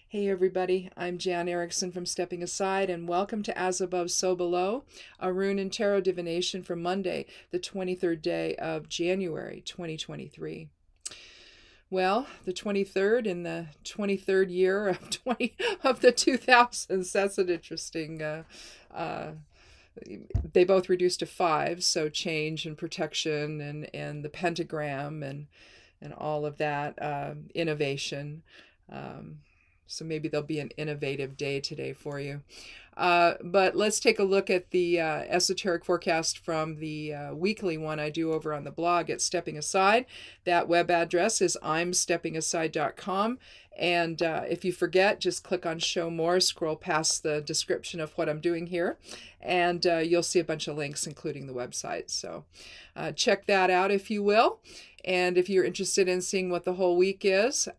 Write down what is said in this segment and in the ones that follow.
Hey everybody, I'm Jan Erickson from Stepping Aside, and welcome to As Above, So Below, a rune and tarot divination for Monday, the 23rd day of January 2023. Well, the 23rd in the 23rd year of the 2000s. That's an interesting. They both reduced to 5, so change and protection and the pentagram and all of that innovation. So maybe there'll be an innovative day today for you. But let's take a look at the esoteric forecast from the weekly one I do over on the blog at Stepping Aside. That web address is imsteppingaside.com. And if you forget, just click on Show More, scroll past the description of what I'm doing here, and you'll see a bunch of links, including the website. So check that out if you will. And if you're interested in seeing what the whole week is,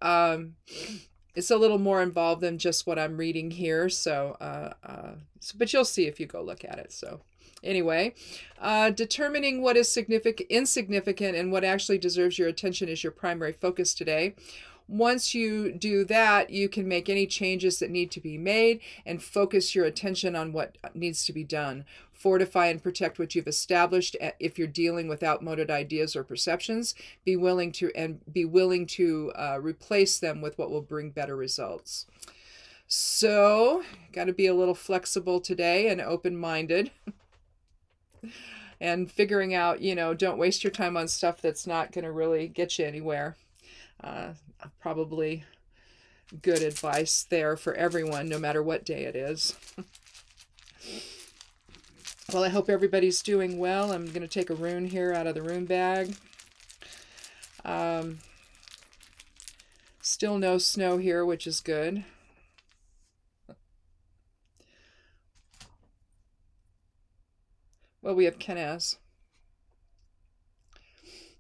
it's a little more involved than just what I'm reading here, but you'll see if you go look at it. So anyway, determining what is insignificant and what actually deserves your attention is your primary focus today. Once you do that, you can make any changes that need to be made and focus your attention on what needs to be done. Fortify and protect what you've established. If you're dealing with outmoded ideas or perceptions, be willing to replace them with what will bring better results. So, got to be a little flexible today and open-minded. And figuring out, don't waste your time on stuff that's not going to really get you anywhere. Probably good advice there for everyone, no matter what day it is. Well, I hope everybody's doing well. I'm going to take a rune here out of the rune bag. Still no snow here, which is good. Well, we have Kenaz.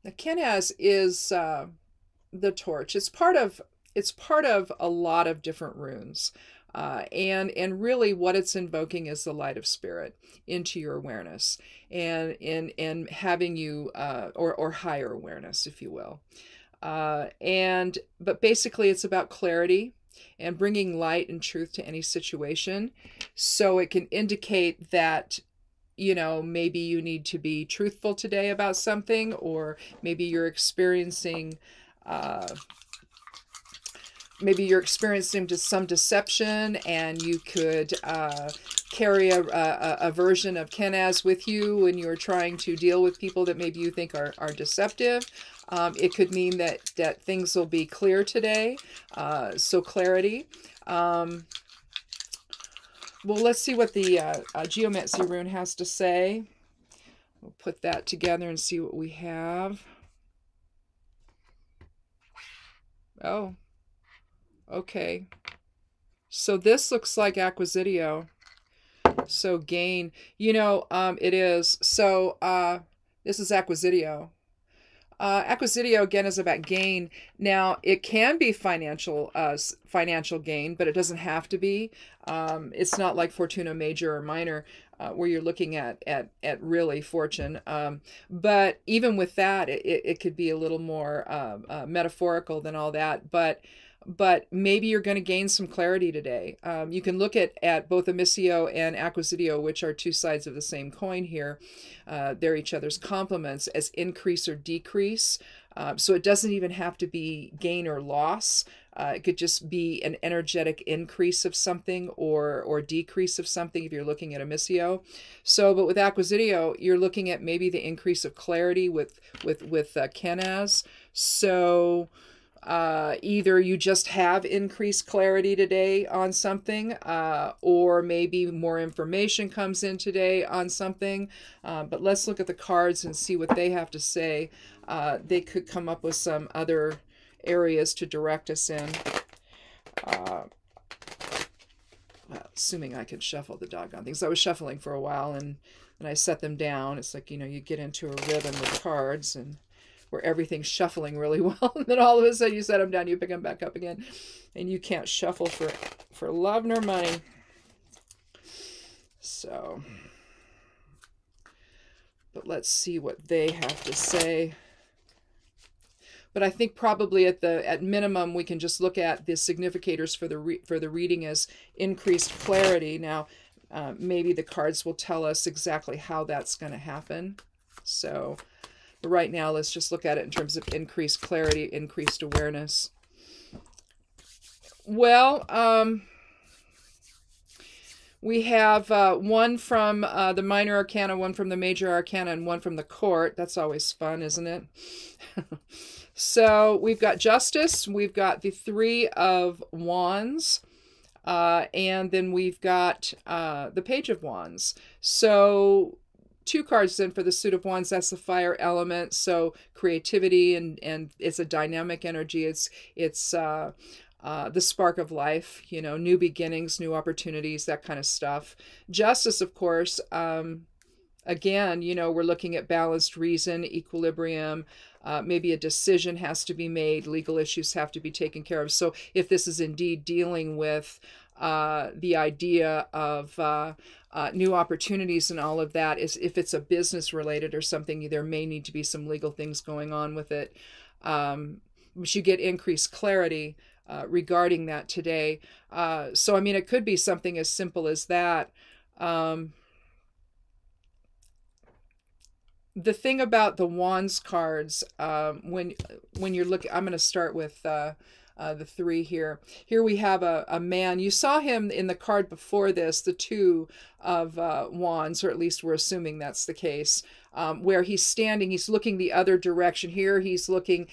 Now, Kenaz is the torch. It's part of a lot of different runes. And really what it's invoking is the light of spirit into your awareness and having you or higher awareness, if you will. But basically it's about clarity and bringing light and truth to any situation, so it can indicate that maybe you need to be truthful today about something, or maybe you're experiencing just some deception, and you could carry a version of Kenaz with you when you're trying to deal with people that maybe you think are deceptive. It could mean that things will be clear today, so clarity. Well, let's see what the Geomancy rune has to say. We'll put that together and see what we have. Oh. Okay, so this looks like acquisitio. So gain, it is. So this is acquisitio. Acquisitio again is about gain. Now it can be financial gain, but it doesn't have to be. It's not like Fortuna Major or Minor, where you're looking at really fortune. But even with that, it could be a little more metaphorical than all that. But maybe you're going to gain some clarity today. You can look at both emissio and acquisitio, which are two sides of the same coin here. They're each other's complements, as increase or decrease. So it doesn't even have to be gain or loss. It could just be an energetic increase of something or decrease of something if you're looking at emissio. But with acquisitio, you're looking at maybe the increase of clarity with Kenaz. So either you just have increased clarity today on something, or maybe more information comes in today on something. But let's look at the cards and see what they have to say. They could come up with some other areas to direct us in. Well, assuming I can shuffle the doggone things. I was shuffling for a while, and I set them down. It's like, you get into a rhythm with cards, and where everything's shuffling really well, and then all of a sudden you set them down, you pick them back up again, and you can't shuffle for love nor money. So, but let's see what they have to say. But I think probably at minimum we can just look at the significators for the reading as increased clarity. Now, maybe the cards will tell us exactly how that's going to happen. So, but right now, let's just look at it in terms of increased clarity, increased awareness. Well, we have one from the minor arcana, one from the major arcana, and one from the court. That's always fun, isn't it? So we've got Justice, we've got the Three of Wands, and then we've got the Page of Wands. So 2 cards in for the Suit of Wands. That's the fire element. So creativity, and it's a dynamic energy. It's the spark of life, you know, new beginnings, new opportunities, that kind of stuff. Justice, of course, again, you know, we're looking at balanced reason, equilibrium. Maybe a decision has to be made. Legal issues have to be taken care of. So if this is indeed dealing with the idea of new opportunities and all of that, is if it's a business related or something, there may need to be some legal things going on with it. But you get increased clarity regarding that today. So, I mean, it could be something as simple as that. The thing about the Wands cards, when you're looking, I'm going to start with the 3 here. Here we have a man. You saw him in the card before this, the 2 of Wands, or at least we're assuming that's the case, where he's standing, he's looking the other direction. Here he's looking,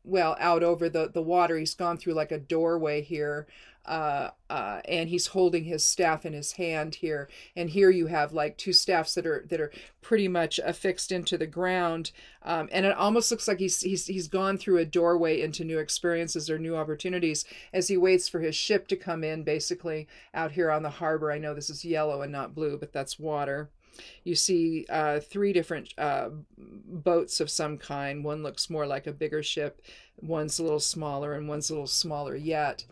well, out over the water. He's gone through like a doorway here. And he's holding his staff in his hand here. And here you have like 2 staffs that are pretty much affixed into the ground. And it almost looks like he's gone through a doorway into new experiences or new opportunities as he waits for his ship to come in, basically out here on the harbor. I know this is yellow and not blue, but that's water. You see 3 different boats of some kind. One looks more like a bigger ship, one's a little smaller, and one's a little smaller yet.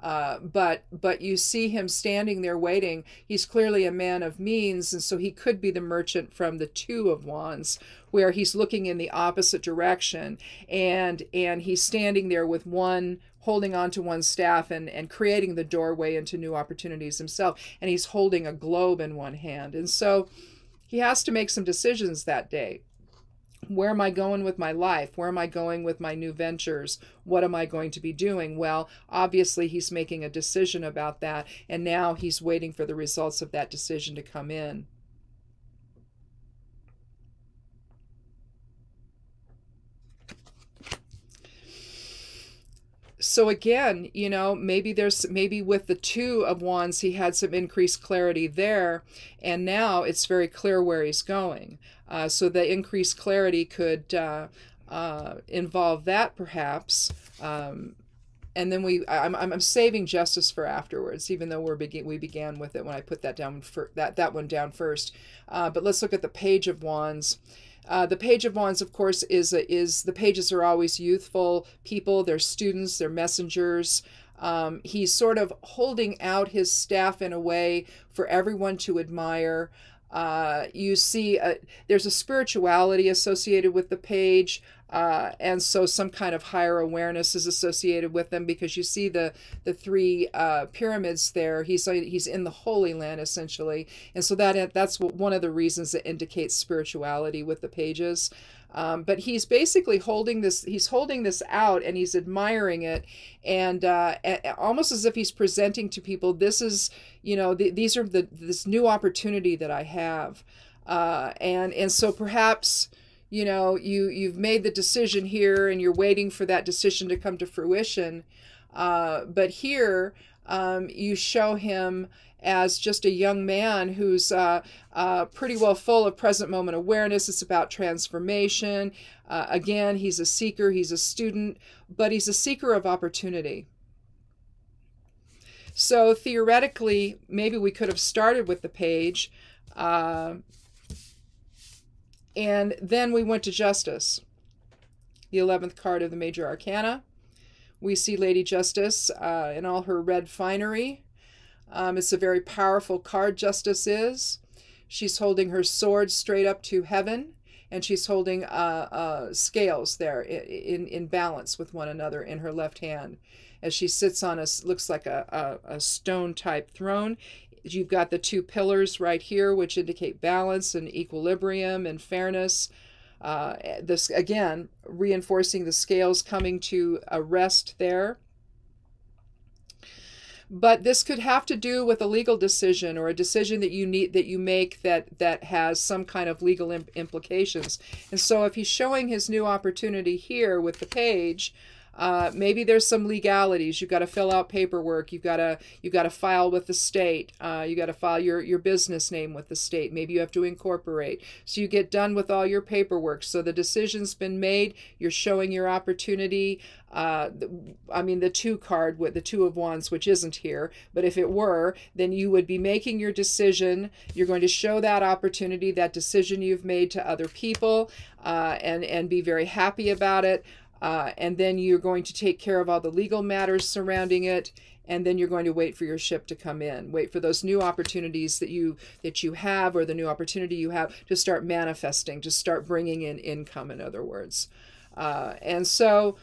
But you see him standing there waiting. He's clearly a man of means, and so he could be the merchant from the 2 of Wands, where he's looking in the opposite direction, and he's standing there with one holding on to one staff and creating the doorway into new opportunities himself, and he's holding a globe in one hand. And so he has to make some decisions that day. Where am I going with my life? Where am I going with my new ventures? What am I going to be doing? Well, obviously he's making a decision about that, and now he's waiting for the results of that decision to come in. So again, you know, maybe with the 2 of Wands, he had some increased clarity there, and now it's very clear where he's going. So the increased clarity could involve that, perhaps. And then I'm saving Justice for afterwards, even though we began with it when I put that down that one down first. But let's look at the Page of Wands. The Page of Wands, of course, is the pages are always youthful people. They're students. They're messengers. He's sort of holding out his staff in a way for everyone to admire. You see there's a spirituality associated with the page, and so some kind of higher awareness is associated with them, because you see the 3 pyramids there. He's in the Holy Land, essentially, and so that's one of the reasons that indicates spirituality with the pages. But he's basically holding this. He's holding this out, and he's admiring it, and almost as if he's presenting to people, "This is, you know, these are this new opportunity that I have," and so perhaps, you know, you've made the decision here, and you're waiting for that decision to come to fruition. But here, you show him as just a young man who's pretty well full of present moment awareness. It's about transformation. Again, he's a seeker, he's a student, but he's a seeker of opportunity. So theoretically, maybe we could have started with the page, and then we went to Justice, the 11th card of the Major Arcana. We see Lady Justice in all her red finery. It's a very powerful card, Justice is. She's holding her sword straight up to heaven, and she's holding scales there in balance with one another in her left hand, as she sits on looks like a stone type throne. You've got the two pillars right here, which indicate balance and equilibrium and fairness. This again reinforcing the scales coming to a rest there. But this could have to do with a legal decision, or a decision that you make that has some kind of legal implications. And so if he's showing his new opportunity here with the page, maybe there's some legalities. You've got to fill out paperwork. You've got to file with the state. You got to file your business name with the state. Maybe you have to incorporate. So you get done with all your paperwork. So the decision's been made. You're showing your opportunity. The 2 card with the 2 of Wands, which isn't here, but if it were, then you would be making your decision. You're going to show that opportunity, that decision you've made, to other people, and be very happy about it. And then you're going to take care of all the legal matters surrounding it, and then you're going to wait for your ship to come in. Wait for those new opportunities that you have, or the new opportunity you have, to start manifesting, to start bringing in income, in other words. And so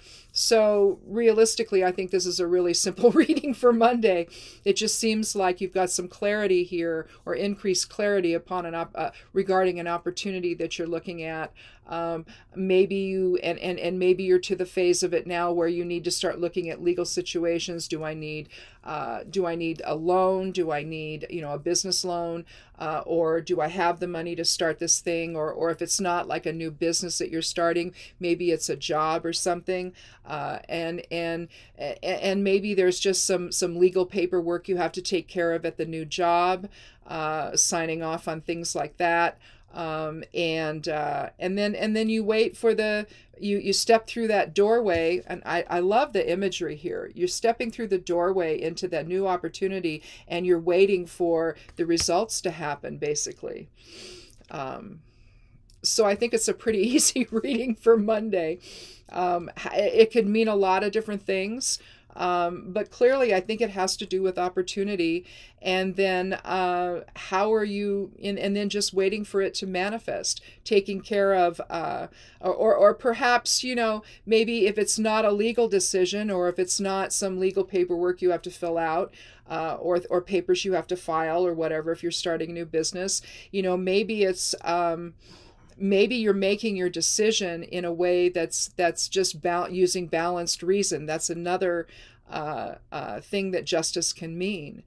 realistically, I think this is a really simple reading for Monday. It just seems like you've got some clarity here, or increased clarity upon regarding an opportunity that you're looking at. Maybe you maybe you're to the phase of it now where you need to start looking at legal situations. Do I need a loan? Do I need a business loan? Or do I have the money to start this thing? Or if it's not like a new business that you're starting, maybe it's a job or something. And maybe there's just some legal paperwork you have to take care of at the new job, signing off on things like that. And then you wait for you step through that doorway, and I love the imagery here. You're stepping through the doorway into that new opportunity, and you're waiting for the results to happen, basically. So I think it's a pretty easy reading for Monday. It could mean a lot of different things. But clearly, I think it has to do with opportunity, and then how are you, and then just waiting for it to manifest, taking care of, or perhaps, maybe if it's not a legal decision, or if it's not some legal paperwork you have to fill out, or papers you have to file, or whatever, if you're starting a new business, maybe it's, maybe you're making your decision in a way that's just using balanced reason. That's another thing that justice can mean.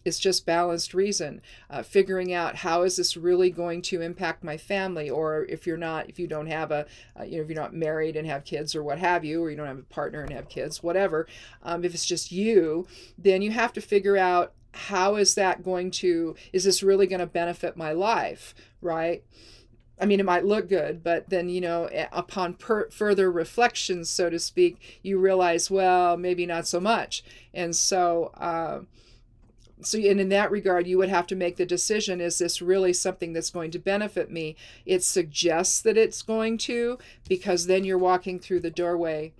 It's just balanced reason, figuring out how is this really going to impact my family, or if you don't have if you're not married and have kids or what have you, or you don't have a partner and have kids, whatever. If it's just you, then you have to figure out, how is this really going to benefit my life, right? I mean, it might look good, but then, upon further reflection, so to speak, you realize, well, maybe not so much. And so, and in that regard, you would have to make the decision, is this really something that's going to benefit me? It suggests that it's going to, because then you're walking through the doorway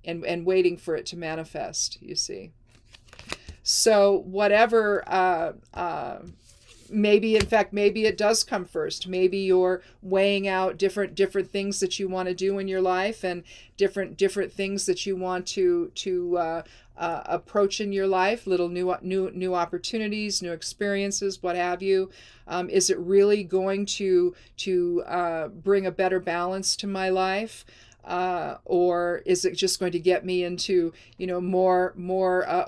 and waiting for it to manifest, you see. So whatever, maybe it does come first. Maybe you're weighing out different things that you want to do in your life, and different things that you want to approach in your life, little new opportunities, new experiences, what have you. Is it really going to bring a better balance to my life? Or is it just going to get me into, more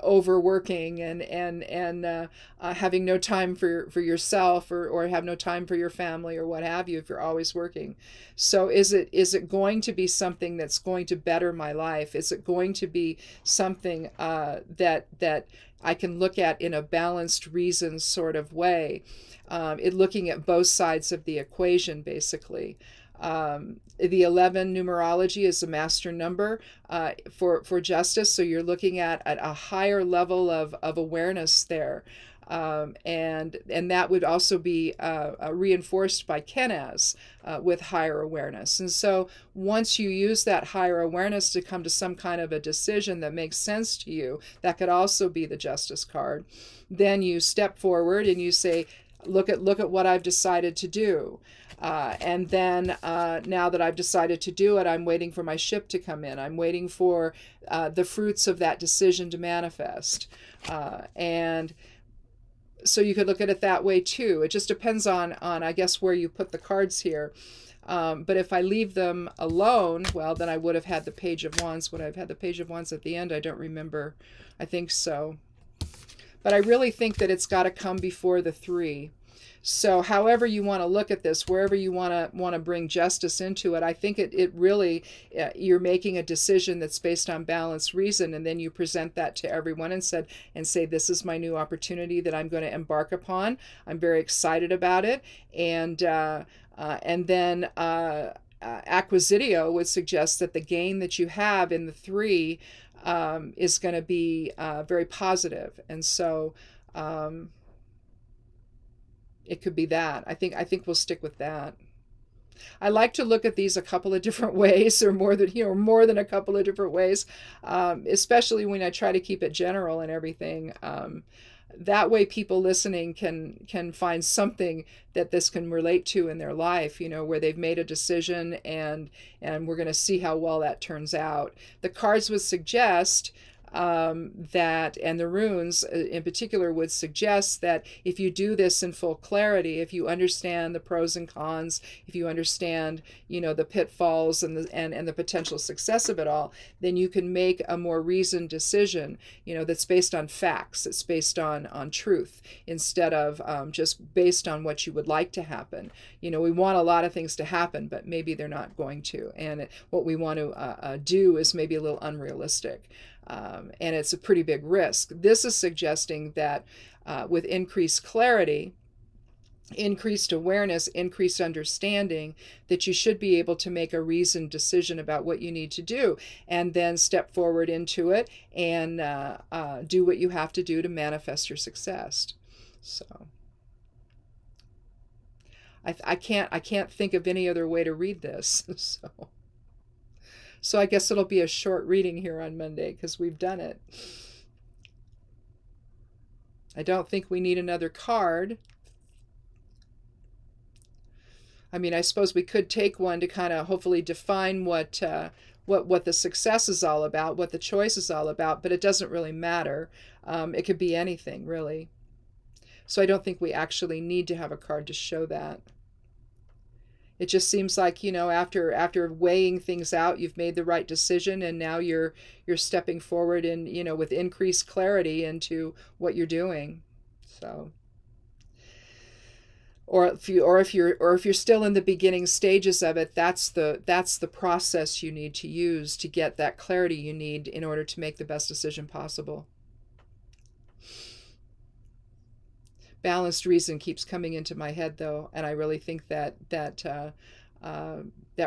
overworking and having no time for yourself, or have no time for your family, or what have you, if you're always working? So is it going to be something that's going to better my life? Is it going to be something that I can look at in a balanced reason sort of way? Looking at both sides of the equation, basically. The 11 numerology is a master number for justice, so you're looking at a higher level of awareness there, and that would also be reinforced by Kenaz with higher awareness. And so once you use that higher awareness to come to some kind of a decision that makes sense to you, that could also be the Justice card. Then you step forward and you say, look at what I've decided to do. And then now that I've decided to do it, I'm waiting for my ship to come in. I'm waiting for the fruits of that decision to manifest. And so you could look at it that way too. It just depends on I guess, where you put the cards here. But if I leave them alone, well, then I would have had the Page of Wands. Would I have had the Page of Wands at the end? I don't remember. I think so. But I really think that it's got to come before the 3. So however you want to look at this, wherever you want to bring justice into it, I think it really, you're making a decision that's based on balanced reason, and then you present that to everyone and say, this is my new opportunity that I'm going to embark upon. I'm very excited about it. And then Acquisitio would suggest that the gain that you have in the 3 is going to be very positive. And so it could be that. I think we'll stick with that. I like to look at these a couple of different ways, or more than a couple of different ways, especially when I try to keep it general and everything. That way people listening can find something that this can relate to in their life, where they've made a decision, and we're going to see how well that turns out. The cards would suggest that, and the runes in particular would suggest that if you do this in full clarity, if you understand the pros and cons, if you understand, the pitfalls and the potential success of it all, then you can make a more reasoned decision, that's based on facts. It's based on truth, instead of just based on what you would like to happen. We want a lot of things to happen, but maybe they're not going to. And what we want to do is maybe a little unrealistic. And it's a pretty big risk. This is suggesting that with increased clarity, increased awareness, increased understanding, that you should be able to make a reasoned decision about what you need to do, and then step forward into it and do what you have to do to manifest your success. So I can't think of any other way to read this. So I guess it'll be a short reading here on Monday, because we've done it. I don't think we need another card. I mean, I suppose we could take one to kind of hopefully define what the success is all about, what the choice is all about, but it doesn't really matter. It could be anything, really. So I don't think we actually need to have a card to show that. It just seems like, after weighing things out, you've made the right decision, and now you're stepping forward and, with increased clarity into what you're doing. So, or if you're still in the beginning stages of it, that's the process you need to use to get that clarity you need in order to make the best decision possible. Balanced reason keeps coming into my head, though, and I really think that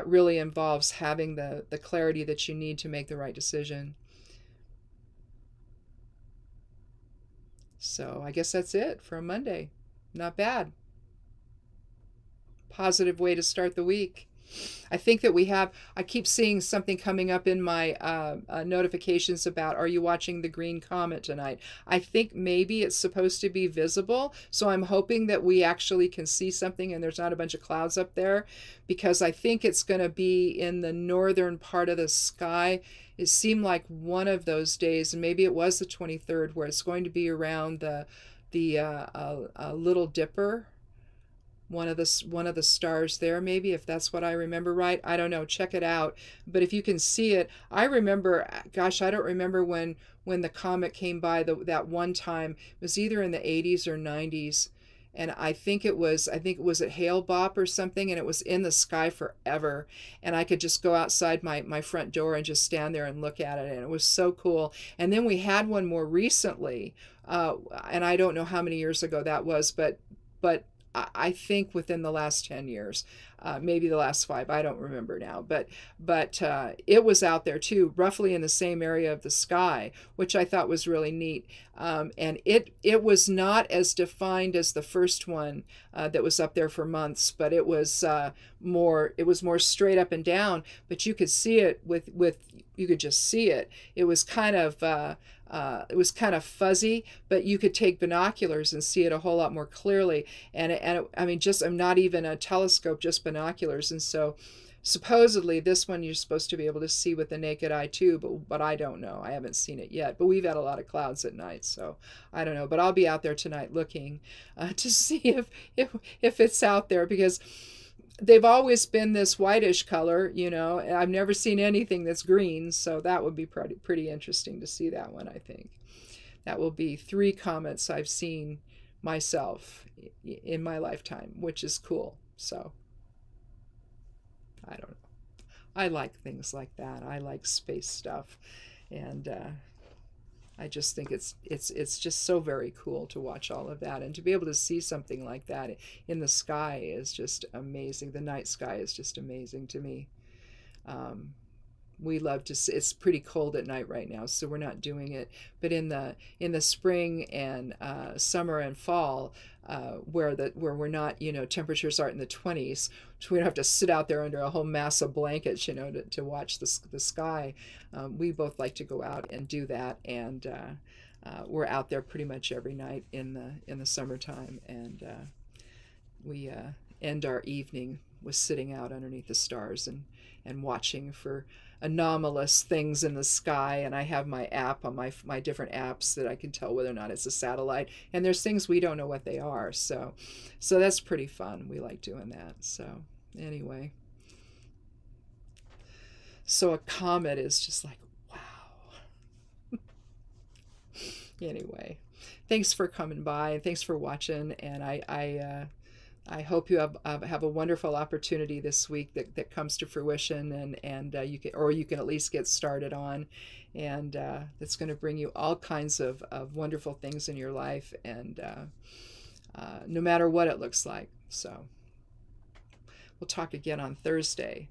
really involves having the clarity that you need to make the right decision. So I guess that's it for a Monday. Not bad. Positive way to start the week. I think that I keep seeing something coming up in my notifications about, are you watching the green comet tonight? I think maybe it's supposed to be visible, so I'm hoping that we actually can see something and there's not a bunch of clouds up there, because I think it's going to be in the northern part of the sky. It seemed like one of those days, and maybe it was the 23rd, where it's going to be around the Little Dipper. One of the stars there, maybe, if that's what I remember right. I don't know. Check it out. But if you can see it, I remember, gosh, I don't remember when the comet came by that one time. It was either in the 80s or 90s. And I think it was at Hale-Bopp or something, and it was in the sky forever. And I could just go outside my front door and just stand there and look at it. And it was so cool. And then we had one more recently, and I don't know how many years ago that was, but I think within the last 10 years, maybe the last 5, I don't remember now, but it was out there too, roughly in the same area of the sky, which I thought was really neat. And it was not as defined as the first one that was up there for months, but it was more straight up and down, but you could see it you could just see it. It was kind of it was kind of fuzzy, but you could take binoculars and see it a whole lot more clearly. I mean, just I'm not even a telescope, just binoculars. And so supposedly this one you're supposed to be able to see with the naked eye too, but I don't know. I haven't seen it yet. But we've had a lot of clouds at night, so I don't know. But I'll be out there tonight looking to see if it's out there, because they've always been this whitish color, you know. I've never seen anything that's green, so that would be pretty interesting to see that one, I think. That will be 3 comets I've seen myself in my lifetime, which is cool. So I don't know. I like things like that. I like space stuff, and I just think it's just so very cool to watch all of that, and to be able to see something like that in the sky is just amazing. The night sky is just amazing to me. We love to see, it's pretty cold at night right now, so we're not doing it. But in the spring and summer and fall, where we're not, you know, temperatures aren't in the 20s, so we don't have to sit out there under a whole mass of blankets, you know, to watch the sky. We both like to go out and do that, and we're out there pretty much every night in the summertime, and we end our evening with sitting out underneath the stars and watching for anomalous things in the sky. And I have my app on my different apps that I can tell whether or not it's a satellite, and there's things we don't know what they are, so that's pretty fun. We like doing that. So anyway, so a comet is just like, wow. Anyway, thanks for coming by, and thanks for watching, and I hope you have a wonderful opportunity this week that comes to fruition, and you can at least get started on, and that's going to bring you all kinds of wonderful things in your life, and no matter what it looks like. So we'll talk again on Thursday.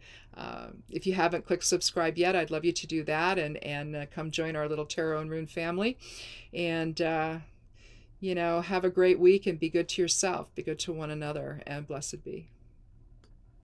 If you haven't clicked subscribe yet, I'd love you to do that, and come join our little tarot and rune family, and you know, have a great week, and be good to yourself, be good to one another, and blessed be.